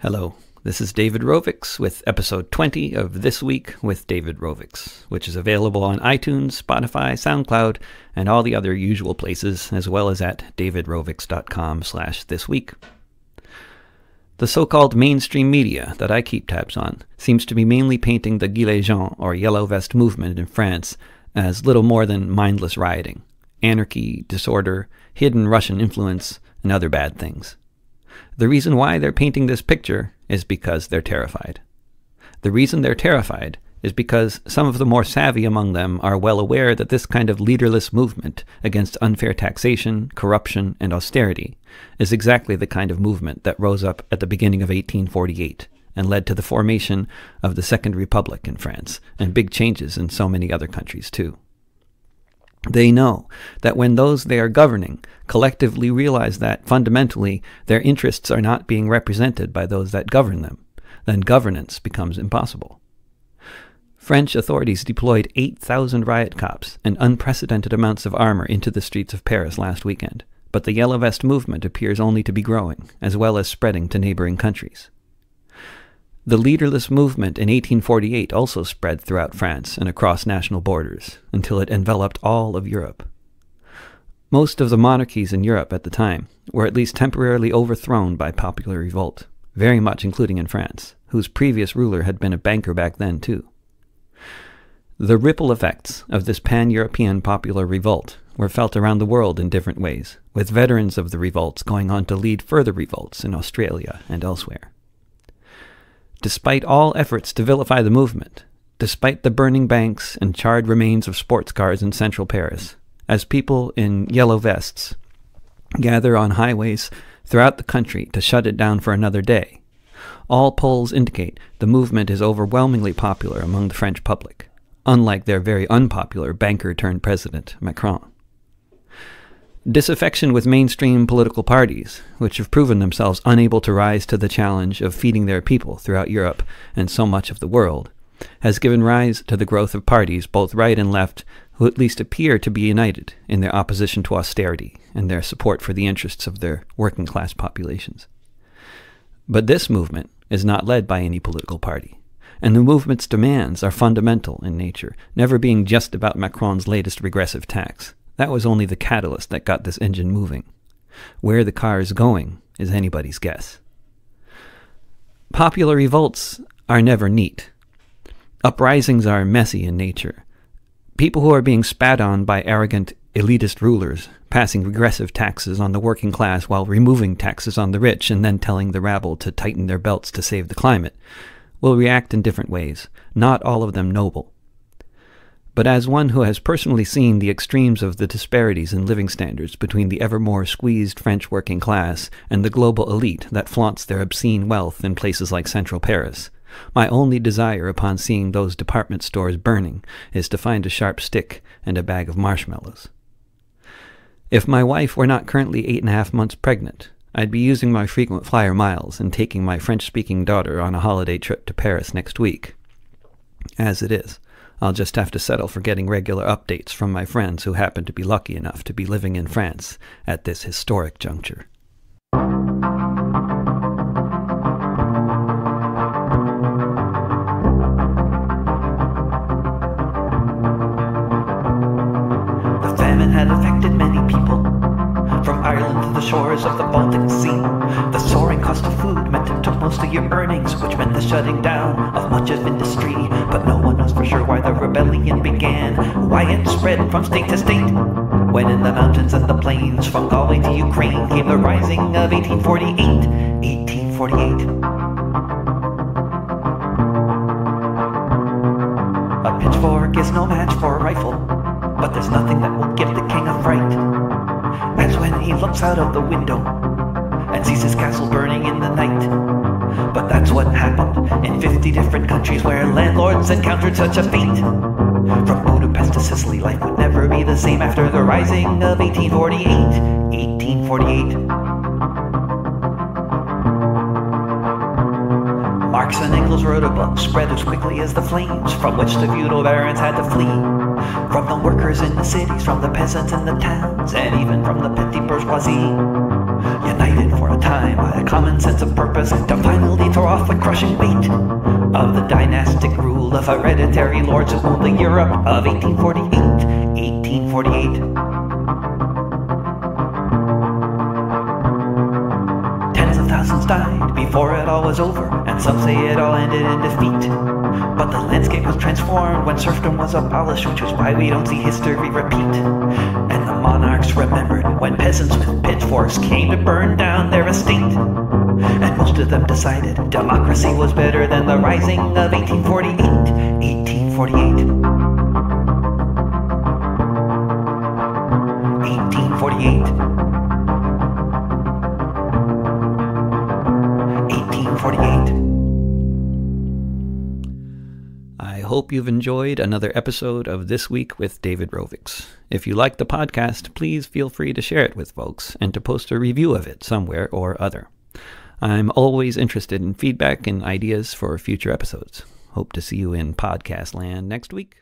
Hello, this is David Rovics with episode 20 of This Week with David Rovics, which is available on iTunes, Spotify, SoundCloud, and all the other usual places, as well as at davidrovics.com/thisweek. The so-called mainstream media that I keep tabs on seems to be mainly painting the Gilets jaunes, or Yellow Vest movement in France, as little more than mindless rioting, anarchy, disorder, hidden Russian influence, and other bad things. The reason why they're painting this picture is because they're terrified. The reason they're terrified is because some of the more savvy among them are well aware that this kind of leaderless movement against unfair taxation, corruption, and austerity is exactly the kind of movement that rose up at the beginning of 1848 and led to the formation of the Second Republic in France and big changes in so many other countries too. They know that when those they are governing collectively realize that, fundamentally, their interests are not being represented by those that govern them, then governance becomes impossible. French authorities deployed 8,000 riot cops and unprecedented amounts of armor into the streets of Paris last weekend, but the Yellow Vest movement appears only to be growing, as well as spreading to neighboring countries. The leaderless movement in 1848 also spread throughout France and across national borders until it enveloped all of Europe. Most of the monarchies in Europe at the time were at least temporarily overthrown by popular revolt, very much including in France, whose previous ruler had been a banker back then too. The ripple effects of this pan-European popular revolt were felt around the world in different ways, with veterans of the revolts going on to lead further revolts in Australia and elsewhere. Despite all efforts to vilify the movement, despite the burning banks and charred remains of sports cars in central Paris, as people in yellow vests gather on highways throughout the country to shut it down for another day, all polls indicate the movement is overwhelmingly popular among the French public, unlike their very unpopular banker-turned-president, Macron. Disaffection with mainstream political parties, which have proven themselves unable to rise to the challenge of feeding their people throughout Europe and so much of the world, has given rise to the growth of parties, both right and left, who at least appear to be united in their opposition to austerity and their support for the interests of their working-class populations. But this movement is not led by any political party, and the movement's demands are fundamental in nature, never being just about Macron's latest regressive tax. That was only the catalyst that got this engine moving. Where the car is going is anybody's guess. Popular revolts are never neat. Uprisings are messy in nature. People who are being spat on by arrogant, elitist rulers, passing regressive taxes on the working class while removing taxes on the rich and then telling the rabble to tighten their belts to save the climate, will react in different ways, not all of them noble. But as one who has personally seen the extremes of the disparities in living standards between the ever more squeezed French working class and the global elite that flaunts their obscene wealth in places like central Paris, my only desire upon seeing those department stores burning is to find a sharp stick and a bag of marshmallows. If my wife were not currently 8.5 months pregnant, I'd be using my frequent flyer miles and taking my French-speaking daughter on a holiday trip to Paris next week. As it is, I'll just have to settle for getting regular updates from my friends who happen to be lucky enough to be living in France at this historic juncture. The famine had affected many people, from Ireland to the shores of the Baltic Sea. The soaring cost of food meant it took most of your earnings, which meant the shutting down of much of industry. But no one knows for sure why the rebellion began, why it spread from state to state. When in the mountains and the plains, from Galway to Ukraine, came the rising of 1848. 1848. A pitchfork is no match for a rifle, but there's nothing that will give the king a fright as when he looks out of the window and sees his castle burning in the night. But that's what happened in 50 different countries where landlords encountered such a fate. From Budapest to Sicily, life would never be the same after the rising of 1848. 1848. Marx and Engels wrote a book, spread as quickly as the flames, from which the feudal barons had to flee. From the workers in the cities, from the peasants in the towns, and even from the petty bourgeoisie. united for a time by a common sense of purpose, to finally throw off the crushing weight of the dynastic rule of hereditary lords who owned the Europe of 1848. Tens of thousands died before it all was over, and some say it all ended in defeat. But the landscape was transformed when serfdom was abolished, which is why we don't see history repeat. And the monarchs remembered when peasants with pitchforks came to burn down their estate. And most of them decided democracy was better than the rising of 1848. 1848. 1848. 1848. I hope you've enjoyed another episode of This Week with David Rovics. If you like the podcast, please feel free to share it with folks and to post a review of it somewhere or other. I'm always interested in feedback and ideas for future episodes. Hope to see you in podcast land next week.